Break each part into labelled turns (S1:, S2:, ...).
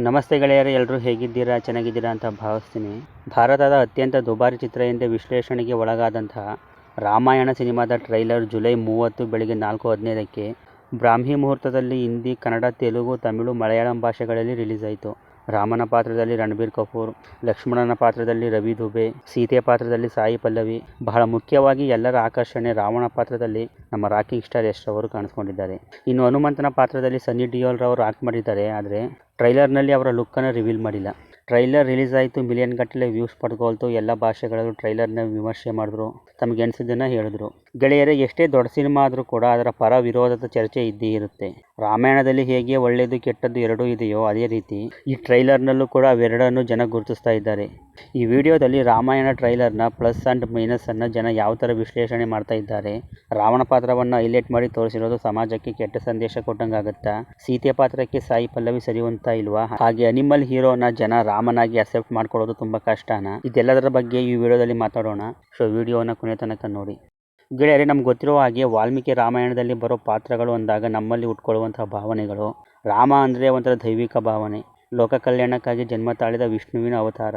S1: ನಮಸ್ತೆ ಗೆಳೆಯರೇ, ಎಲ್ಲರೂ ಹೇಗಿದ್ದೀರಾ? ಚೆನ್ನಾಗಿದ್ದೀರಾ ಅಂತ ಭಾವಿಸ್ತೀನಿ. ಭಾರತದ ಅತ್ಯಂತ ದುಬಾರಿ ಚಿತ್ರ ಎಂದೇ ವಿಶ್ಲೇಷಣೆಗೆ ಒಳಗಾದಂತಹ ರಾಮಾಯಣ ಸಿನಿಮಾದ ಟ್ರೈಲರ್ ಜುಲೈ 30 ಬೆಳಗ್ಗೆ 4:15ಕ್ಕೆ ಬ್ರಾಹ್ಮಿ ಮುಹೂರ್ತದಲ್ಲಿ ಹಿಂದಿ, ಕನ್ನಡ, ತೆಲುಗು, ತಮಿಳು, ಮಲಯಾಳಂ ಭಾಷೆಗಳಲ್ಲಿ ರಿಲೀಸ್ ಆಯಿತು. ರಾಮನ ಪಾತ್ರದಲ್ಲಿ ರಣಬೀರ್ ಕಪೂರ್, ಲಕ್ಷ್ಮಣನ ಪಾತ್ರದಲ್ಲಿ ರವಿ ದುಬೆ, ಸೀತೆ ಪಾತ್ರದಲ್ಲಿ ಸಾಯಿ ಪಲ್ಲವಿ, ಬಹಳ ಮುಖ್ಯವಾಗಿ ಎಲ್ಲರ ಆಕರ್ಷಣೆ ರಾವಣ ಪಾತ್ರದಲ್ಲಿ ನಮ್ಮ ರಾಕಿಂಗ್ ಸ್ಟಾರ್ ಯಶ್ ಅವರು ಕಾಣಿಸ್ಕೊಂಡಿದ್ದಾರೆ. ಇನ್ನು ಹನುಮಂತನ ಪಾತ್ರದಲ್ಲಿ ಸನ್ನಿ ಡಿಯೋಲ್ ರವರು ಆಕ್ಟ್ ಮಾಡಿದ್ದಾರೆ. ಆದರೆ ಟ್ರೈಲರ್ನಲ್ಲಿ ಅವರ ಲುಕ್ಕನ್ನು ರಿವೀಲ್ ಮಾಡಿಲ್ಲ. ಟ್ರೈಲರ್ ರಿಲೀಸ್ ಆಯಿತು, ಮಿಲಿಯನ್ ಗಟ್ಟಲೆ ವ್ಯೂಸ್ ಪಡ್ಕೊಳ್ತು. ಎಲ್ಲ ಭಾಷೆಗಳಲ್ಲೂ ಟ್ರೈಲರ್ನ ವಿಮರ್ಶೆ ಮಾಡಿದ್ರು, ತಮಗೆ ಅನಿಸಿದ್ದನ್ನು ಹೇಳಿದ್ರು. ಗೆಳೆಯರೇ, ಎಷ್ಟೇ ದೊಡ್ಡ ಸಿನಿಮಾ ಆದರೂ ಕೂಡ ಅದರ ಪರ ವಿರೋಧದ ಚರ್ಚೆ ಇದ್ದೇ ಇರುತ್ತೆ. ರಾಮಾಯಣದಲ್ಲಿ ಹೇಗೆ ಒಳ್ಳೆಯದು ಕೆಟ್ಟದ್ದು ಎರಡೂ ಇದೆಯೋ ಅದೇ ರೀತಿ ಈ ಟ್ರೈಲರ್ನಲ್ಲೂ ಕೂಡ ಅವೆರಡನ್ನು ಜನ ಗುರುತಿಸ್ತಾ ಇದ್ದಾರೆ. ಈ ವಿಡಿಯೋದಲ್ಲಿ ರಾಮಾಯಣ ಟ್ರೈಲರ್ನ ಪ್ಲಸ್ ಆ್ಯಂಡ್ ಮೈನಸನ್ನು ಜನ ಯಾವ ಥರ ವಿಶ್ಲೇಷಣೆ ಮಾಡ್ತಾ ಇದ್ದಾರೆ. ರಾವಣ ಪಾತ್ರವನ್ನು ಹೈಲೈಟ್ ಮಾಡಿ ತೋರಿಸಿರೋದು ಸಮಾಜಕ್ಕೆ ಕೆಟ್ಟ ಸಂದೇಶ ಕೊಟ್ಟಂಗಾಗುತ್ತಾ? ಸೀತೆ ಪಾತ್ರಕ್ಕೆ ಸಾಯಿ ಪಲ್ಲವಿ ಸರಿ ಹೊಂದ್ತಾ ಇಲ್ವಾ? ಹಾಗೆ ಅನಿಮಲ್ ಹೀರೋನ ಜನ ರಾಮನಾಗಿ ಅಕ್ಸೆಪ್ಟ್ ಮಾಡ್ಕೊಳ್ಳೋದು ತುಂಬ ಕಷ್ಟನಾ? ಇದೆಲ್ಲದರ ಬಗ್ಗೆ ಈ ವಿಡಿಯೋದಲ್ಲಿ ಮಾತಾಡೋಣ. ಸೊ ವಿಡಿಯೋನ ಕೊನೆ ತನಕ ನೋಡಿ. ಗೆಳೆಯರೇ, ನಮ್ಗೆ ಗೊತ್ತಿರೋ ಹಾಗೆ ವಾಲ್ಮೀಕಿ ರಾಮಾಯಣದಲ್ಲಿ ಬರೋ ಪಾತ್ರಗಳು ಅಂದಾಗ ನಮ್ಮಲ್ಲಿ ಉಟ್ಕೊಳ್ಳುವಂತಹ ಭಾವನೆಗಳು, ರಾಮ ಅಂದರೆ ಒಂಥರ ದೈವಿಕ ಭಾವನೆ, ಲೋಕ ಕಲ್ಯಾಣಕ್ಕಾಗಿ ಜನ್ಮ ತಾಳಿದ ವಿಷ್ಣುವಿನ ಅವತಾರ.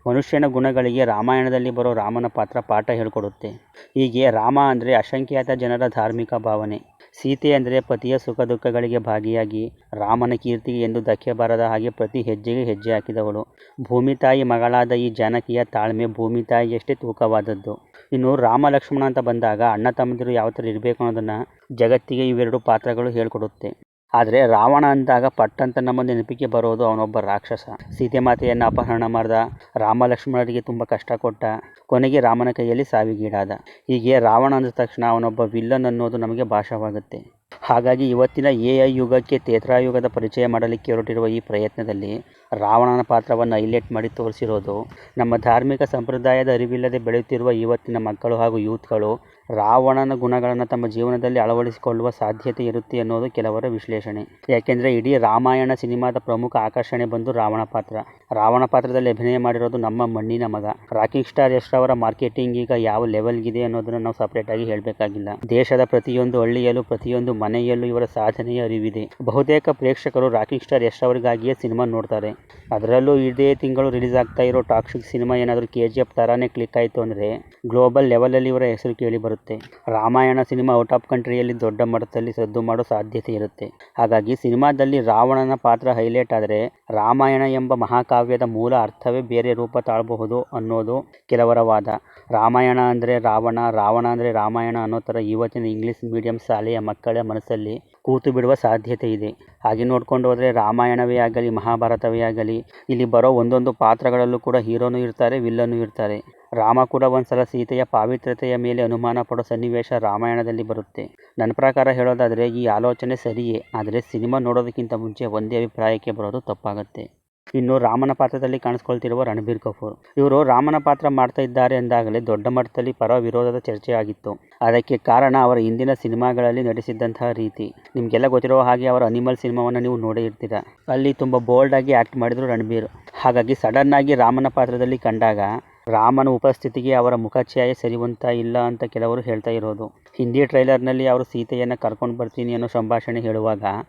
S1: ಮನುಷ್ಯನ ಗುಣಗಳಿಗೆ ರಾಮಾಯಣದಲ್ಲಿ ಬರೋ ರಾಮನ ಪಾತ್ರ ಪಾಠ ಹೇಳಿಕೊಡುತ್ತೆ. ಹೀಗೆ ರಾಮ ಅಂದರೆ ಅಸಂಖ್ಯಾತ ಜನರ ಧಾರ್ಮಿಕ ಭಾವನೆ, ಸೀತೆ ಅಂದರೆ ಪತಿಯ ಸುಖ ದುಃಖಗಳಿಗೆ ಭಾಗಿಯಾಗಿ ರಾಮನ ಕೀರ್ತಿಗೆ ಎಂದು ಧಕ್ಕೆ ಬಾರದ ಹಾಗೆ ಪ್ರತಿ ಹೆಜ್ಜೆಗೆ ಹೆಜ್ಜೆ ಹಾಕಿದವಳು. ಭೂಮಿ ತಾಯಿ ಮಗಳಾದ ಈ ಜಾನಕಿಯ ತಾಳ್ಮೆ ಭೂಮಿ ತಾಯಿಯಷ್ಟೇ ತೂಕವಾದದ್ದು. ಇನ್ನು ರಾಮ ಲಕ್ಷ್ಮಣ ಅಂತ ಬಂದಾಗ ಅಣ್ಣ ತಮ್ಮಂದಿರು ಯಾವ ಥರ ಇರಬೇಕು ಅನ್ನೋದನ್ನು ಜಗತ್ತಿಗೆ ಇವೆರಡು ಪಾತ್ರಗಳು ಹೇಳ್ಕೊಡುತ್ತೆ. ಆದರೆ ರಾವಣ ಅಂದಾಗ ಪಟ್ಟಂತ ನಮ್ಮ ನೆನಪಿಗೆ ಬರೋದು ಅವನೊಬ್ಬ ರಾಕ್ಷಸ. ಸೀತೆ ಮಾತೆಯನ್ನು ಅಪಹರಣ ಮಾಡ್ದ, ರಾಮ ಲಕ್ಷ್ಮಣರಿಗೆ ತುಂಬ ಕಷ್ಟ ಕೊಟ್ಟ, ಕೊನೆಗೆ ರಾಮನ ಕೈಯಲ್ಲಿ ಸಾವಿಗೀಡಾದ. ಹೀಗೆ ರಾವಣ ಅಂದ ತಕ್ಷಣ ಅವನೊಬ್ಬ ವಿಲ್ಲನ್ ಅನ್ನೋದು ನಮಗೆ ಭಾಷವಾಗುತ್ತೆ. ಹಾಗಾಗಿ ಇವತ್ತಿನ AI ಯುಗಕ್ಕೆ ತ್ರೇತಾಯುಗದ ಪರಿಚಯ ಮಾಡಲಿಕ್ಕೆ ಹೊರಟಿರುವ ಈ ಪ್ರಯತ್ನದಲ್ಲಿ ರಾವಣನ ಪಾತ್ರವನ್ನು ಹೈಲೈಟ್ ಮಾಡಿ ತೋರಿಸಿರೋದು ನಮ್ಮ ಧಾರ್ಮಿಕ ಸಂಪ್ರದಾಯದ ಅರಿವಿಲ್ಲದೆ ಬೆಳೆಯುತ್ತಿರುವ ಇವತ್ತಿನ ಮಕ್ಕಳು ಹಾಗೂ ಯೂತ್ಗಳು ರಾವಣನ ಗುಣಗಳನ್ನು ತಮ್ಮ ಜೀವನದಲ್ಲಿ ಅಳವಡಿಸಿಕೊಳ್ಳುವ ಸಾಧ್ಯತೆ ಇರುತ್ತೆ ಅನ್ನೋದು ಕೆಲವರ ವಿಶ್ಲೇಷಣೆ. ಯಾಕೆಂದರೆ ಇಡೀ ರಾಮಾಯಣ ಸಿನಿಮಾದ ಪ್ರಮುಖ ಆಕರ್ಷಣೆ ಬಂದು ರಾವಣ ಪಾತ್ರ. ರಾವಣ ಪಾತ್ರದಲ್ಲಿ ಅಭಿನಯ ಮಾಡಿರೋದು ನಮ್ಮ ಮಣ್ಣಿನ ಮಗ ರಾಕಿಂಗ್ ಸ್ಟಾರ್ ಯಶ್ ಅವರ ಮಾರ್ಕೆಟಿಂಗ್ ಈಗ ಯಾವ ಲೆವೆಲ್ಗಿದೆ ಅನ್ನೋದನ್ನು ನಾವು ಸಪ್ರೇಟಾಗಿ ಹೇಳಬೇಕಾಗಿಲ್ಲ. ದೇಶದ ಪ್ರತಿಯೊಂದು ಹಳ್ಳಿಯಲ್ಲೂ ಪ್ರತಿಯೊಂದು ಮನೆಯಲ್ಲೂ ಇವರ ಸಾಧನೆಯ ಅರಿವಿದೆ. ಬಹುತೇಕ ಪ್ರೇಕ್ಷಕರು ರಾಕಿಂಗ್ ಸ್ಟಾರ್ ಯಶ್ ಅವರಿಗಾಗಿಯೇ ಸಿನಿಮಾ ನೋಡ್ತಾರೆ. ಅದರಲ್ಲೂ ಇದೇ ತಿಂಗಳು ರಿಲೀಸ್ ಆಗ್ತಾ ಇರೋ ಟಾಕ್ಸಿಕ್ ಸಿನಿಮಾ ಏನಾದರೂ KGF ಥರಾನೇ ಕ್ಲಿಕ್ ಆಯಿತು ಅಂದರೆ ಗ್ಲೋಬಲ್ ಲೆವೆಲಲ್ಲಿ ಇವರ ಹೆಸರು ಕೇಳಿ ಬರುತ್ತೆ. ರಾಮಾಯಣ ಸಿನಿಮಾ ಔಟ್ ಆಫ್ ಕಂಟ್ರಿಯಲ್ಲಿ ದೊಡ್ಡ ಮಟ್ಟದಲ್ಲಿ ಸದ್ದು ಮಾಡೋ ಸಾಧ್ಯತೆ ಇರುತ್ತೆ. ಹಾಗಾಗಿ ಸಿನಿಮಾದಲ್ಲಿ ರಾವಣನ ಪಾತ್ರ ಹೈಲೈಟ್ ಆದರೆ ರಾಮಾಯಣ ಎಂಬ ಮಹಾಕಾವ್ಯದ ಮೂಲ ಅರ್ಥವೇ ಬೇರೆ ರೂಪ ತಾಳಬಹುದು ಅನ್ನೋದು ಕೆಲವರ ವಾದ. ರಾಮಾಯಣ ಅಂದರೆ ರಾವಣ, ರಾವಣ ಅಂದರೆ ರಾಮಾಯಣ ಅನ್ನೋ ಥರ ಇವತ್ತಿನ ಇಂಗ್ಲೀಷ್ ಮೀಡಿಯಂ ಶಾಲೆಯ ಮಕ್ಕಳ ಮನಸ್ಸಲ್ಲಿ ಕೂತು ಬಿಡುವ ಸಾಧ್ಯತೆ ಇದೆ. ಹಾಗೆ ನೋಡ್ಕೊಂಡು ಹೋದರೆ ರಾಮಾಯಣವೇ ಆಗಲಿ ಮಹಾಭಾರತವೇ ಆಗಲಿ ಇಲ್ಲಿ ಬರೋ ಒಂದೊಂದು ಪಾತ್ರಗಳಲ್ಲೂ ಕೂಡ ಹೀರೋನೂ ಇರ್ತಾರೆ, ವಿಲ್ಲನೂ ಇರ್ತಾರೆ. ರಾಮ ಕೂಡ ಒಂದ್ಸಲ ಸೀತೆಯ ಪಾವಿತ್ರ್ಯತೆಯ ಮೇಲೆ ಅನುಮಾನ ಪಡೋ ಸನ್ನಿವೇಶ ರಾಮಾಯಣದಲ್ಲಿ ಬರುತ್ತೆ. ನನ್ನ ಪ್ರಕಾರ ಹೇಳೋದಾದರೆ ಈ ಆಲೋಚನೆ ಸರಿಯೇ, ಆದರೆ ಸಿನಿಮಾ ನೋಡೋದಕ್ಕಿಂತ ಮುಂಚೆ ಒಂದೇ ಅಭಿಪ್ರಾಯಕ್ಕೆ ಬರೋದು ತಪ್ಪಾಗುತ್ತೆ. ಇನ್ನು ರಾಮನ ಪಾತ್ರದಲ್ಲಿ ಕಾಣಿಸ್ಕೊಳ್ತಿರುವ ರಣಬೀರ್ ಕಪೂರ್, ಇವರು ರಾಮನ ಪಾತ್ರ ಮಾಡ್ತಾ ಇದ್ದಾರೆ ಎಂದಾಗಲೇ ದೊಡ್ಡ ಮಟ್ಟದಲ್ಲಿ ಪರ ವಿರೋಧದ ಚರ್ಚೆ ಆಗಿತ್ತು. ಅದಕ್ಕೆ ಕಾರಣ ಅವರ ಹಿಂದಿನ ಸಿನಿಮಾಗಳಲ್ಲಿ ನಟಿಸಿದ್ದಂತಹ ರೀತಿ. ನಿಮಗೆಲ್ಲ ಗೊತ್ತಿರೋ ಹಾಗೆ ಅವರ ಅನಿಮಲ್ ಸಿನಿಮಾವನ್ನು ನೀವು ನೋಡೇ ಇರ್ತೀರ. ಅಲ್ಲಿ ತುಂಬ ಬೋಲ್ಡಾಗಿ ಆ್ಯಕ್ಟ್ ಮಾಡಿದ್ರು ರಣಬೀರ್. ಹಾಗಾಗಿ ಸಡನ್ನಾಗಿ ರಾಮನ ಪಾತ್ರದಲ್ಲಿ ಕಂಡಾಗ ರಾಮನ ಉಪಸ್ಥಿತಿಗೆ ಅವರ ಮುಖಛಾಯೆ ಸರಿ ಹೊಂದ್ತಾ ಇಲ್ಲ ಅಂತ ಕೆಲವರು ಹೇಳ್ತಾ ಇರೋದು. ಹಿಂದಿ ಟ್ರೈಲರ್ನಲ್ಲಿ ಅವರು ಸೀತೆಯನ್ನು ಕರ್ಕೊಂಡು ಬರ್ತೀನಿ ಅನ್ನೋ ಸಂಭಾಷಣೆ ಹೇಳುವಾಗ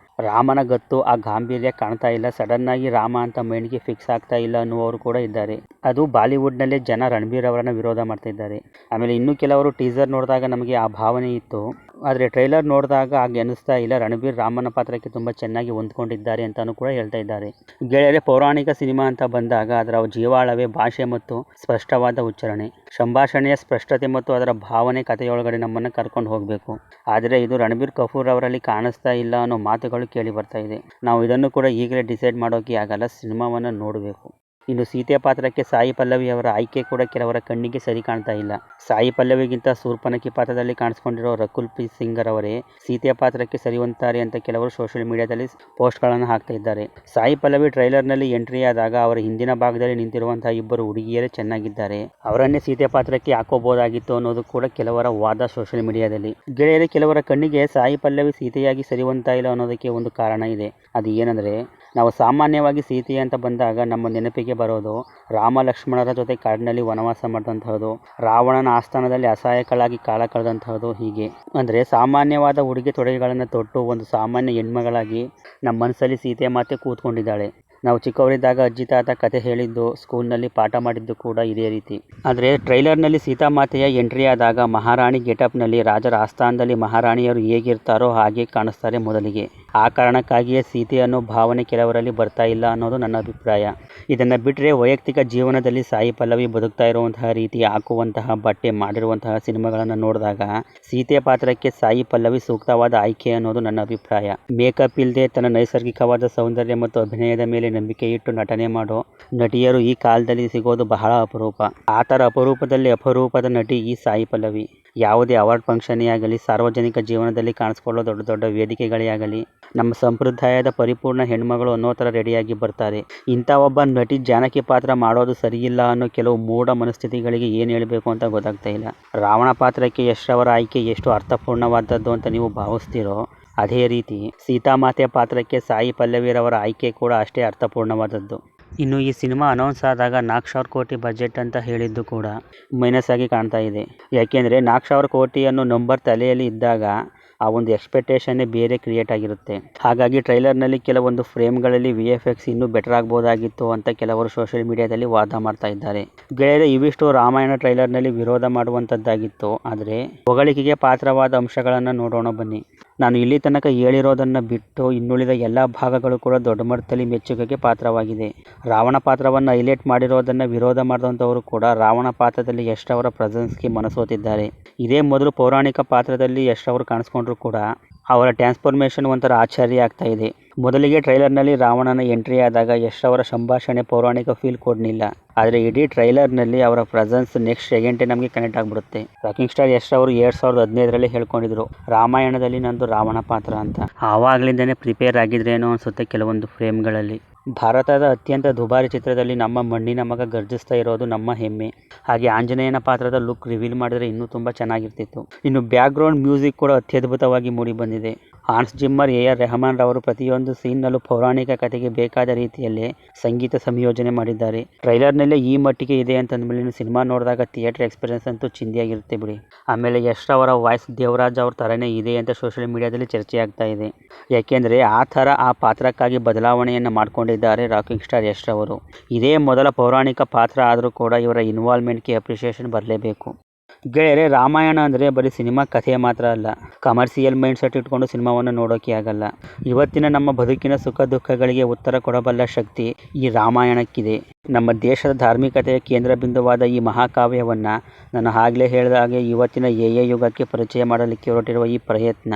S1: ರಾಮನ ಗತ್ತು ಆ ಗಾಂಭೀರ್ಯ ಕಾಣ್ತಾ ಇಲ್ಲ, ಸಡನ್ನಾಗಿ ರಾಮ ಅಂತ ಮೈಂಡ್ಗೆ ಫಿಕ್ಸ್ ಆಗ್ತಾ ಇಲ್ಲ ಅನ್ನುವರು ಕೂಡ ಇದ್ದಾರೆ. ಅದು ಬಾಲಿವುಡ್ನಲ್ಲೇ ಜನ ರಣಬೀರ್ ಅವರನ್ನು ವಿರೋಧ ಮಾಡ್ತಾ ಇದ್ದಾರೆ. ಆಮೇಲೆ ಇನ್ನೂ ಕೆಲವರು ಟೀಸರ್ ನೋಡಿದಾಗ ನಮಗೆ ಆ ಭಾವನೆ ಇತ್ತು, ಆದರೆ ಟ್ರೈಲರ್ ನೋಡಿದಾಗ ಹಾಗೆ ಅನ್ನಿಸ್ತಾ ಇಲ್ಲ. ರಣಬೀರ್ ರಾಮನ ಪಾತ್ರಕ್ಕೆ ತುಂಬ ಚೆನ್ನಾಗಿ ಹೊಂದ್ಕೊಂಡಿದ್ದಾರೆ ಅಂತಲೂ ಕೂಡ ಹೇಳ್ತಾ ಇದ್ದಾರೆ. ಗೆಳೆಯರೆ, ಪೌರಾಣಿಕ ಸಿನಿಮಾ ಅಂತ ಬಂದಾಗ ಅದರ ಜೀವಾಳವೇ ಭಾಷೆ ಮತ್ತು ಸ್ಪಷ್ಟವಾದ ಉಚ್ಚಾರಣೆ, ಸಂಭಾಷಣೆಯ ಸ್ಪಷ್ಟತೆ ಮತ್ತು ಅದರ ಭಾವನೆ ಕಥೆಯೊಳಗಡೆ ನಮ್ಮನ್ನು ಕರ್ಕೊಂಡು ಹೋಗಬೇಕು. ಆದರೆ ಇದು ರಣಬೀರ್ ಕಪೂರ್ ಅವರಲ್ಲಿ ಕಾಣಿಸ್ತಾ ಇಲ್ಲ ಅನ್ನೋ ಮಾತುಗಳು ಕೇಳಿ ಬರ್ತಾ ಇದೆ. ನಾವು ಇದನ್ನು ಕೂಡ ಈಗಲೇ ಡಿಸೈಡ್ ಮಾಡೋಕೆ ಆಗಲ್ಲ, ಸಿನಿಮಾವನ್ನು ನೋಡಬೇಕು. ಇನ್ನು ಸೀತೆ ಪಾತ್ರಕ್ಕೆ ಸಾಯಿ ಪಲ್ಲವಿ ಅವರ ಆಯ್ಕೆ ಕೂಡ ಕೆಲವರ ಕಣ್ಣಿಗೆ ಸರಿ ಕಾಣ್ತಾ ಇಲ್ಲ. ಸಾಯಿ ಪಲ್ಲವಿಗಿಂತ ಶೂರ್ಪನಖಿ ಪಾತ್ರದಲ್ಲಿ ಕಾಣಿಸ್ಕೊಂಡಿರೋ ರಕುಲ್ ಪ್ರೀತ್ ಸಿಂಗ್ ಅವರೇ ಸೀತೆ ಪಾತ್ರಕ್ಕೆ ಸರಿ ಹೊಂದ್ತಾರೆ ಅಂತ ಕೆಲವರು ಸೋಷಿಯಲ್ ಮೀಡಿಯಾದಲ್ಲಿ ಪೋಸ್ಟ್ಗಳನ್ನು ಹಾಕ್ತಾ ಇದ್ದಾರೆ. ಸಾಯಿ ಪಲ್ಲವಿ ಟ್ರೈಲರ್ನಲ್ಲಿ ಎಂಟ್ರಿ ಆದಾಗ ಅವರ ಹಿಂದಿನ ಭಾಗದಲ್ಲಿ ನಿಂತಿರುವಂತಹ ಇಬ್ಬರು ಹುಡುಗಿಯರೇ ಚೆನ್ನಾಗಿದ್ದಾರೆ, ಅವರನ್ನೇ ಸೀತೆ ಪಾತ್ರಕ್ಕೆ ಹಾಕೋಬಹುದಾಗಿತ್ತು ಅನ್ನೋದು ಕೂಡ ಕೆಲವರ ವಾದ ಸೋಷಿಯಲ್ ಮೀಡಿಯಾದಲ್ಲಿ. ಗೆಳೆಯರೇ, ಕೆಲವರ ಕಣ್ಣಿಗೆ ಸಾಯಿ ಪಲ್ಲವಿ ಸೀತೆಯಾಗಿ ಸರಿ ಹೊಂದ್ತಾ ಇಲ್ಲ ಅನ್ನೋದಕ್ಕೆ ಒಂದು ಕಾರಣ ಇದೆ. ಅದು ಏನಂದರೆ, ನಾವು ಸಾಮಾನ್ಯವಾಗಿ ಸೀತೆ ಅಂತ ಬಂದಾಗ ನಮ್ಮ ನೆನಪಿಗೆ ಬರೋದು ರಾಮ ಲಕ್ಷ್ಮಣರ ಜೊತೆ ಕಾಡಿನಲ್ಲಿ ವನವಾಸ ಮಾಡಿದಂತಹದ್ದು, ರಾವಣನ ಆಸ್ಥಾನದಲ್ಲಿ ಅಸಹಾಯಕಳಾಗಿ ಕಾಲ ಕಳೆದಂತಹದ್ದು. ಹೀಗೆ ಅಂದರೆ ಸಾಮಾನ್ಯವಾದ ಉಡುಗೆ ತೊಡುಗೆಗಳನ್ನು ತೊಟ್ಟು ಒಂದು ಸಾಮಾನ್ಯ ಹೆಣ್ಮಗಳಾಗಿ ನಮ್ಮ ಮನಸ್ಸಲ್ಲಿ ಸೀತೆ ಮಾತೆ ಕೂತ್ಕೊಂಡಿದ್ದಾಳೆ. ನಾವು ಚಿಕ್ಕವರಿದ್ದಾಗ ಅಜ್ಜಿ ತಾತ ಕತೆ ಹೇಳಿದ್ದು, ಸ್ಕೂಲ್ನಲ್ಲಿ ಪಾಠ ಮಾಡಿದ್ದು ಕೂಡ ಇದೇ ರೀತಿ. ಆದರೆ ಟ್ರೈಲರ್ನಲ್ಲಿ ಸೀತಾಮಾತೆಯ ಎಂಟ್ರಿ ಆದಾಗ ಮಹಾರಾಣಿ ಗೆಟಪ್ನಲ್ಲಿ ರಾಜರ ಆಸ್ಥಾನದಲ್ಲಿ ಮಹಾರಾಣಿಯರು ಹೇಗಿರ್ತಾರೋ ಹಾಗೆ ಕಾಣಿಸ್ತಾರೆ ಮೊದಲಿಗೆ. ಆ ಕಾರಣಕ್ಕಾಗಿಯೇ ಸೀತೆ ಅನ್ನೋ ಭಾವನೆ ಕೆಲವರಲ್ಲಿ ಬರ್ತಾ ಇಲ್ಲ ಅನ್ನೋದು ನನ್ನ ಅಭಿಪ್ರಾಯ. ಇದನ್ನು ಬಿಟ್ಟರೆ ವೈಯಕ್ತಿಕ ಜೀವನದಲ್ಲಿ ಸಾಯಿ ಪಲ್ಲವಿ ಬದುಕ್ತಾ ಇರುವಂತಹ ರೀತಿ, ಹಾಕುವಂತಹ ಬಟ್ಟೆ, ಮಾಡಿರುವಂತಹ ಸಿನಿಮಾಗಳನ್ನು ನೋಡಿದಾಗ ಸೀತೆ ಪಾತ್ರಕ್ಕೆ ಸಾಯಿ ಪಲ್ಲವಿ ಸೂಕ್ತವಾದ ಆಯ್ಕೆ ಅನ್ನೋದು ನನ್ನ ಅಭಿಪ್ರಾಯ. ಮೇಕಪ್ ಇಲ್ಲದೆ ತನ್ನ ನೈಸರ್ಗಿಕವಾದ ಸೌಂದರ್ಯ ಮತ್ತು ಅಭಿನಯದ ಮೇಲೆ ನಂಬಿಕೆ ಇಟ್ಟು ನಟನೆ ಮಾಡೋ ನಟಿಯರು ಈ ಕಾಲದಲ್ಲಿ ಸಿಗೋದು ಬಹಳ ಅಪರೂಪ. ಆ ಥರ ಅಪರೂಪದಲ್ಲಿ ಅಪರೂಪದ ನಟಿ ಈ ಸಾಯಿ ಪಲ್ಲವಿ. ಯಾವುದೇ ಅವಾರ್ಡ್ ಫಂಕ್ಷನ್ನೇ ಆಗಲಿ, ಸಾರ್ವಜನಿಕ ಜೀವನದಲ್ಲಿ ಕಾಣಿಸ್ಕೊಳ್ಳೋ ದೊಡ್ಡ ದೊಡ್ಡ ವೇದಿಕೆಗಳೇ ಆಗಲಿ, ನಮ್ಮ ಸಂಪ್ರದಾಯದ ಪರಿಪೂರ್ಣ ಹೆಣ್ಮಗಳು ಅನ್ನೋ ಥರ ರೆಡಿಯಾಗಿ ಬರ್ತಾರೆ. ಇಂಥ ಒಬ್ಬ ನಟಿ ಜಾನಕಿ ಪಾತ್ರ ಮಾಡೋದು ಸರಿಯಿಲ್ಲ ಅನ್ನೋ ಕೆಲವು ಮೂಢ ಮನಸ್ಥಿತಿಗಳಿಗೆ ಏನು ಹೇಳಬೇಕು ಅಂತ ಗೊತ್ತಾಗ್ತಾ ಇಲ್ಲ. ರಾವಣ ಪಾತ್ರಕ್ಕೆ ಯಶ್ ಅವರ ಆಯ್ಕೆ ಎಷ್ಟು ಅರ್ಥಪೂರ್ಣವಾದದ್ದು ಅಂತ ನೀವು ಭಾವಿಸ್ತೀರೋ, ಅದೇ ರೀತಿ ಸೀತಾಮಾತೆ ಪಾತ್ರಕ್ಕೆ ಸಾಯಿ ಪಲ್ಲವಿರವರ ಆಯ್ಕೆ ಕೂಡ ಅಷ್ಟೇ ಅರ್ಥಪೂರ್ಣವಾದದ್ದು. ಇನ್ನು ಈ ಸಿನಿಮಾ ಅನೌನ್ಸ್ ಆದಾಗ 4,000 ಕೋಟಿ ಬಜೆಟ್ ಅಂತ ಹೇಳಿದ್ದು ಕೂಡ ಮೈನಸ್ ಆಗಿ ಕಾಣ್ತಾ ಇದೆ. ಯಾಕೆಂದರೆ 4,000 ಕೋಟಿ ಅನ್ನೋ ನಂಬರ್ ತಲೆಯಲ್ಲಿ ಇದ್ದಾಗ ಆ ಒಂದು ಎಕ್ಸ್ಪೆಕ್ಟೇಷನ್ನೇ ಬೇರೆ ಕ್ರಿಯೇಟ್ ಆಗಿರುತ್ತೆ. ಹಾಗಾಗಿ ಟ್ರೈಲರ್ನಲ್ಲಿ ಕೆಲವೊಂದು ಫ್ರೇಮ್ಗಳಲ್ಲಿ VFX ಇನ್ನೂ ಬೆಟರ್ ಆಗ್ಬೋದಾಗಿತ್ತು ಅಂತ ಕೆಲವರು ಸೋಷಿಯಲ್ ಮೀಡಿಯಾದಲ್ಲಿ ವಾದ ಮಾಡ್ತಾ ಇದ್ದಾರೆ. ಗೆಳೆಯರೆ, ಇವಿಷ್ಟು ರಾಮಾಯಣ ಟ್ರೈಲರ್ನಲ್ಲಿ ವಿರೋಧ ಮಾಡುವಂಥದ್ದಾಗಿತ್ತು. ಆದರೆ ಹೊಗಳಿಕೆಗೆ ಪಾತ್ರವಾದ ಅಂಶಗಳನ್ನು ನೋಡೋಣ ಬನ್ನಿ. ನಾನು ಇಲ್ಲಿ ತನಕ ಹೇಳಿರೋದನ್ನು ಬಿಟ್ಟು ಇನ್ನುಳಿದ ಎಲ್ಲ ಭಾಗಗಳು ಕೂಡ ದೊಡ್ಡ ಮಟ್ಟದಲ್ಲಿ ಮೆಚ್ಚುಗೆಗೆ ಪಾತ್ರವಾಗಿದೆ. ರಾವಣ ಪಾತ್ರವನ್ನು ಹೈಲೈಟ್ ಮಾಡಿರೋದನ್ನು ವಿರೋಧ ಮಾಡಿದಂಥವರು ಕೂಡ ರಾವಣ ಪಾತ್ರದಲ್ಲಿ ಯಶ್ ಅವರ ಪ್ರೆಸೆನ್ಸ್ಗೆ ಮನಸೋತಿದ್ದಾರೆ. ಇದೇ ಮೊದಲು ಪೌರಾಣಿಕ ಪಾತ್ರದಲ್ಲಿ ಯಶ್ ಅವರು ಕಾಣಿಸ್ಕೊಂಡ್ರು ಕೂಡ ಅವರ ಟ್ರಾನ್ಸ್ಫಾರ್ಮೇಷನ್ ಒಂಥರ ಆಶ್ಚರ್ಯ ಆಗ್ತಾ ಇದೆ. ಮೊದಲಿಗೆ ಟ್ರೈಲರ್ನಲ್ಲಿ ರಾವಣನ ಎಂಟ್ರಿ ಆದಾಗ ಯಶ್ ಅವರ ಸಂಭಾಷಣೆ ಪೌರಾಣಿಕ ಫೀಲ್ ಕೊಡಲಿಲ್ಲ. ಆದರೆ ಇಡೀ ಟ್ರೈಲರ್ನಲ್ಲಿ ಅವರ ಪ್ರೆಸೆನ್ಸ್ ನೆಕ್ಸ್ಟ್ ಸೆಕೆಂಡೇ ನಮಗೆ ಕನೆಕ್ಟ್ ಆಗಿಬಿಡುತ್ತೆ. ರಾಕಿಂಗ್ ಸ್ಟಾರ್ ಯಶ್ ಅವರು 2015ರಲ್ಲಿ ಹೇಳ್ಕೊಂಡಿದ್ರು, ರಾಮಾಯಣದಲ್ಲಿ ನಂದು ರಾವಣ ಪಾತ್ರ ಅಂತ. ಆವಾಗಲಿಂದನೇ ಪ್ರಿಪೇರ್ ಆಗಿದ್ರೇನೋ ಅನಿಸುತ್ತೆ ಕೆಲವೊಂದು ಫ್ರೇಮ್ಗಳಲ್ಲಿ. ಭಾರತದ ಅತ್ಯಂತ ದುಬಾರಿ ಚಿತ್ರದಲ್ಲಿ ನಮ್ಮ ಮಣ್ಣಿನ ಮಗ ಗರ್ಜಿಸ್ತಾ ಇರೋದು ನಮ್ಮ ಹೆಮ್ಮೆ. ಹಾಗೆ ಆಂಜನೇಯನ ಪಾತ್ರದ ಲುಕ್ ರಿವೀಲ್ ಮಾಡಿದರೆ ಇನ್ನೂ ತುಂಬ ಚೆನ್ನಾಗಿರ್ತಿತ್ತು. ಇನ್ನು ಬ್ಯಾಕ್ಗ್ರೌಂಡ್ ಮ್ಯೂಸಿಕ್ ಕೂಡ ಅತ್ಯದ್ಭುತವಾಗಿ ಮೂಡಿ ಬಂದಿದೆ. ಹಾನ್ಸ್ ಜಿಮ್ಮರ್, AR ರೆಹಮಾನ್ ರವರು ಪ್ರತಿಯೊಂದು ಸೀನ್ನಲ್ಲೂ ಪೌರಾಣಿಕ ಕಥೆಗೆ ಬೇಕಾದ ರೀತಿಯಲ್ಲೇ ಸಂಗೀತ ಸಂಯೋಜನೆ ಮಾಡಿದ್ದಾರೆ. ಟ್ರೈಲರ್ನಲ್ಲೇ ಈ ಮಟ್ಟಿಗೆ ಇದೆ ಅಂತಂದ್ಮೇಲೆ ಸಿನಿಮಾ ನೋಡಿದಾಗ ಥಿಯೇಟರ್ ಎಕ್ಸ್ಪೀರಿಯನ್ಸ್ ಅಂತೂ ಚಿಂದಿಯಾಗಿರುತ್ತೆ ಬಿಡಿ. ಆಮೇಲೆ ಯಶ್ ಅವರ ವಾಯ್ಸ್ ದೇವರಾಜ್ ಅವ್ರ ಥರನೇ ಇದೆ ಅಂತ ಸೋಷಿಯಲ್ ಮೀಡಿಯಾದಲ್ಲಿ ಚರ್ಚೆ ಆಗ್ತಾ ಇದೆ. ಯಾಕೆಂದರೆ ಆ ಥರ ಆ ಪಾತ್ರಕ್ಕಾಗಿ ಬದಲಾವಣೆಯನ್ನು ಮಾಡಿಕೊಂಡಿದ್ದಾರೆ ರಾಕಿಂಗ್ ಸ್ಟಾರ್ ಯಶ್ ಅವರು. ಇದೇ ಮೊದಲ ಪೌರಾಣಿಕ ಪಾತ್ರ ಆದರೂ ಕೂಡ ಇವರ ಇನ್ವಾಲ್ವ್ಮೆಂಟ್ಗೆ ಅಪ್ರಿಷಿಯೇಷನ್ ಬರಲೇಬೇಕು. ಗೆಳೆಯರೆ, ರಾಮಾಯಣ ಅಂದರೆ ಬರೀ ಸಿನಿಮಾ ಕಥೆ ಮಾತ್ರ ಅಲ್ಲ. ಕಮರ್ಷಿಯಲ್ ಮೈಂಡ್ ಸೆಟ್ ಇಟ್ಕೊಂಡು ಸಿನಿಮಾವನ್ನು ನೋಡೋಕೆ ಆಗಲ್ಲ. ಇವತ್ತಿನ ನಮ್ಮ ಬದುಕಿನ ಸುಖ ದುಃಖಗಳಿಗೆ ಉತ್ತರ ಕೊಡಬಲ್ಲ ಶಕ್ತಿ ಈ ರಾಮಾಯಣಕ್ಕಿದೆ. ನಮ್ಮ ದೇಶದ ಧಾರ್ಮಿಕತೆಯ ಕೇಂದ್ರ ಬಿಂದುವಾದ ಈ ಮಹಾಕಾವ್ಯವನ್ನು ನಾನು ಆಗಲೇ ಹೇಳಿದ ಹಾಗೆ ಇವತ್ತಿನ AI ಯುಗಕ್ಕೆ ಪರಿಚಯ ಮಾಡಲಿಕ್ಕೆ ಹೊರಟಿರುವ ಈ ಪ್ರಯತ್ನ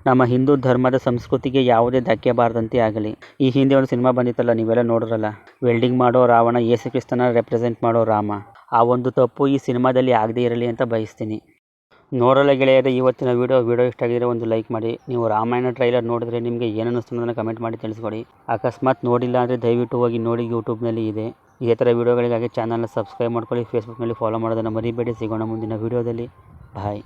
S1: ನಮ್ಮ ಹಿಂದೂ ಧರ್ಮದ ಸಂಸ್ಕೃತಿಗೆ ಯಾವುದೇ ಧಕ್ಕೆ ಬಾರದಂತೆ ಆಗಲಿ. ಈ ಹಿಂದೆ ಒಂದು ಸಿನಿಮಾ ಬಂದಿತ್ತಲ್ಲ, ನೀವೆಲ್ಲ ನೋಡಿರಲ್ಲ, ವೆಲ್ಡಿಂಗ್ ಮಾಡೋ ರಾವಣ ಯೇಸು ಕ್ರಿಸ್ತನ ರೆಪ್ರೆಸೆಂಟ್ ಮಾಡೋ ರಾಮ. ಆ ಒಂದು ತಪ್ಪು ಈ ಸಿನಿಮಾದಲ್ಲಿ ಆಗದೇ ಇರಲಿ ಅಂತ ಬಯಸ್ತೀನಿ. ನೋಡಲ್ಲ ಗೆಳೆಯರೆ, ಇವತ್ತಿನ ವಿಡಿಯೋ ಇಷ್ಟ ಆಗಿದ್ರೆ ಒಂದು ಲೈಕ್ ಮಾಡಿ. ನೀವು ರಾಮಾಯಣ ಟ್ರೈಲರ್ ನೋಡಿದ್ರೆ ನಿಮಗೆ ಏನು ಅನ್ನಿಸ್ತು ಅನ್ನೋದನ್ನು ಕಮೆಂಟ್ ಮಾಡಿ ತಿಳಿಸ್ಕೊಡಿ. ಅಕಸ್ಮಾತ್ ನೋಡಿಲ್ಲ ಅಂದರೆ ದಯವಿಟ್ಟು ಹೋಗಿ ನೋಡಿ, ಯೂಟ್ಯೂಬ್ನಲ್ಲಿ ಇದೆ. ಇದೇ ಥರ ವಿಡಿಯೋಗಳಿಗಾಗಿ ಚಾನಲ್ನ ಸಬ್ಸ್ಕ್ರೈಬ್ ಮಾಡ್ಕೊಳ್ಳಿ. ಫೇಸ್ಬುಕ್ನಲ್ಲಿ ಫಾಲೋ ಮಾಡೋದನ್ನು ಮರಿಬೇಡಿ. ಸಿಗೋಣ ಮುಂದಿನ ವಿಡಿಯೋದಲ್ಲಿ. ಬಾಯ್.